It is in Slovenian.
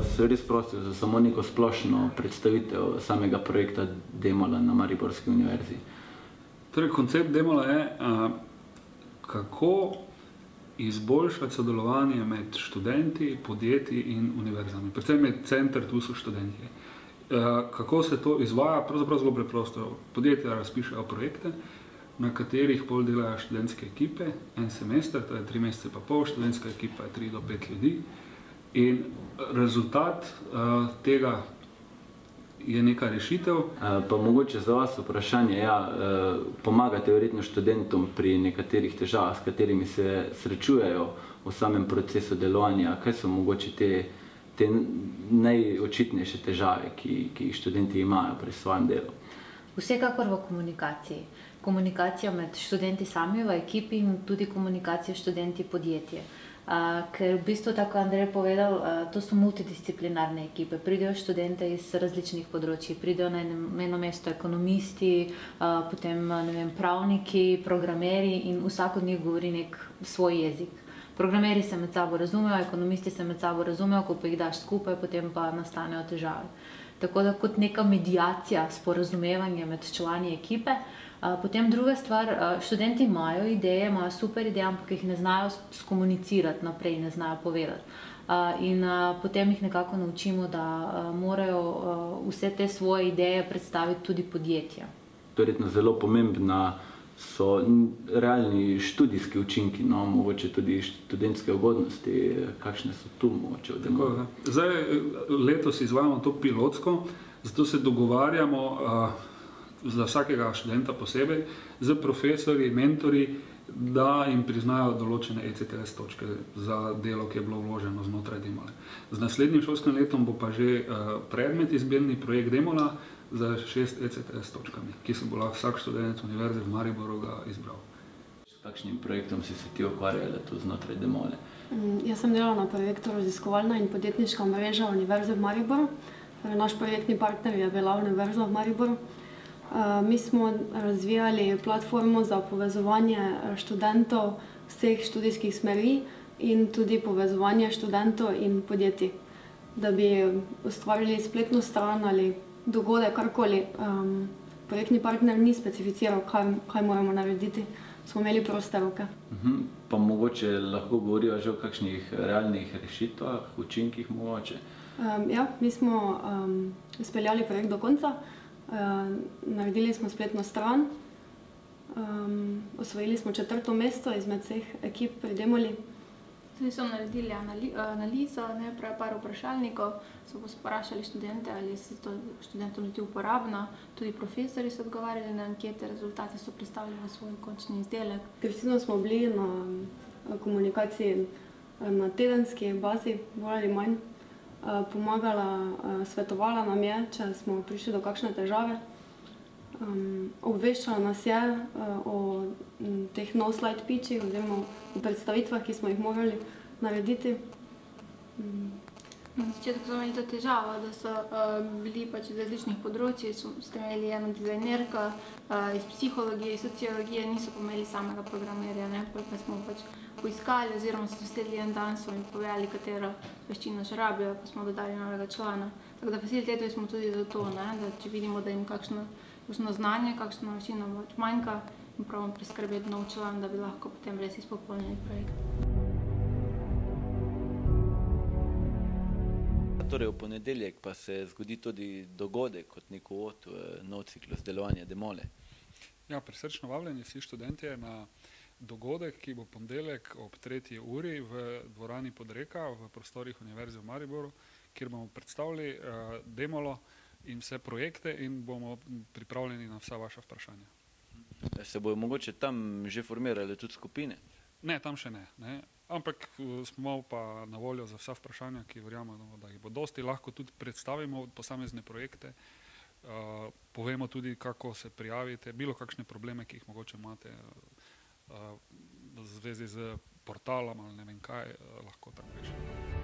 Se res prosil za samo neko splošno predstavitev samega projekta Demola na Mariborski univerzi. Torej, koncept Demola je, kako izboljšati sodelovanje med študenti, podjetji in univerzami. Predvsem je center, tu so študentje. Kako se to izvaja? Pravzaprav zelo preprosto. Podjetja razpišejo projekte, na katerih pol delajo študentske ekipe, en semester, to je 3 mesece pa pol, študentska ekipa je 3 do 5 ljudi. In rezultat tega je neka rešitev. Pa mogoče za vas vprašanje, pomagate verjetno študentom pri nekaterih težavah, s katerimi se srečujejo v samem procesu delovanja. Kaj so mogoče te najočitnejše težave, ki jih študenti imajo pri svojem delu? Vsekakor v komunikaciji. Komunikacija med študenti sami v ekipi in tudi komunikacija študenti podjetje. Ker v bistvu, tako Andrej povedal, to so multidisciplinarne ekipe. Pridejo študente iz različnih področij, pridejo na eno mesto ekonomisti, potem pravniki, programeri in vsak od njih govori nek svoj jezik. Programeri se med sabo razumejo, ekonomisti se med sabo razumejo, ko pa jih daš skupaj, potem pa nastanejo težave. Tako da kot neka medijacija, sporazumevanje med člani ekipe. Potem druga stvar, študenti imajo ideje, imajo super ideje, ampak jih ne znajo skomunicirati naprej, ne znajo povedati. In potem jih nekako naučimo, da morajo vse te svoje ideje predstaviti tudi podjetja. Verjetno zelo pomembna so realni študijski učinki, mogoče tudi študentske ugodnosti, kakšne so tu mogoče v Demolu. Zdaj, letos izvajamo to pilotsko, zato se dogovarjamo za vsakega študenta posebej z profesorji, mentorji, da jim priznajo določene ECTS točke za delo, ki je bilo vloženo znotraj Demola. Z naslednjim šolskim letom bo pa že predmet izbirni projekt Demola za 6 ECTS točkami, ki se bo lahko vsak študent Univerze v Mariboru ga izbral. S kakšnim projektom si se ti ukvarjala tu znotraj Demole? Jaz sem delala na projektu Raziskovalna in podjetniška mreža Univerze v Mariboru. Naš projektni partner je bila Univerza v Mariboru. Mi smo razvijali platformo za povezovanje študentov vseh študijskih smeri in tudi povezovanje študentov in podjetij, da bi ustvarili spletno stran ali dogodek, karkoli. Projektni partner ni specificiral, kaj moramo narediti. Smo imeli proste roke. Pa mogoče lahko govorijo že o kakšnih realnih rešitvah, učinkih mogoče? Ja, mi smo izpeljali projekt do konca. Naredili smo spletno stran. Osvojili smo 4. mesto izmed vseh ekip pri Demoli. Zdaj so naredili analizo, par vprašalnikov, so vprašali študente, ali se to študentom zdi uporabno. Tudi profesori so odgovarjali na ankete, rezultate so predstavili v svoj končni izdelek. Kristina smo bili na komunikaciji na tedenski bazi, bolj ali manj. Pomagala, svetovala nam je, če smo prišli do kakšne težave. Obveščala nas je o teh no-slide pitchih oziroma o predstavitvah, ki smo jih morali narediti. Na začetku smo imeli to težavo, da so bili iz različnih področij, ste imeli eno dizajnerko iz psihologije, iz sociologije, niso pa imeli samega programerja, pa smo poiskali oziroma so sedeli en dan, so jim povedali, katero veščino še rabijo, pa smo dodali novega člana. Tako da facilitetovi smo tudi za to, da če vidimo, da jim kakšno znanje, kakšno veščino manjka, in probamo priskrbeti nov član, da bi lahko potem res izpopolnili projekt. Torej, v ponedeljek pa se zgodi tudi dogodek kot nek uvod v nov ciklus delovanja Demole. Ja, prisrčno vabljeni vsi študentje na dogodek, ki bo ponedeljek ob 3. uri v dvorani Podreka v prostorih Univerze v Mariboru, kjer bomo predstavili Demolo in vse projekte in bomo pripravljeni na vsa vaša vprašanja. Se bojo mogoče tam že formirale tudi skupine? Ne, tam še ne. Ampak smo pa na voljo za vsa vprašanja, ki verjamemo, da jih bo dosti. Lahko tudi predstavimo posamezne projekte, povemo tudi, kako se prijavite, bilo kakšne probleme, ki jih mogoče imate v zvezi z portalom ali ne vem kaj, lahko tam rešimo.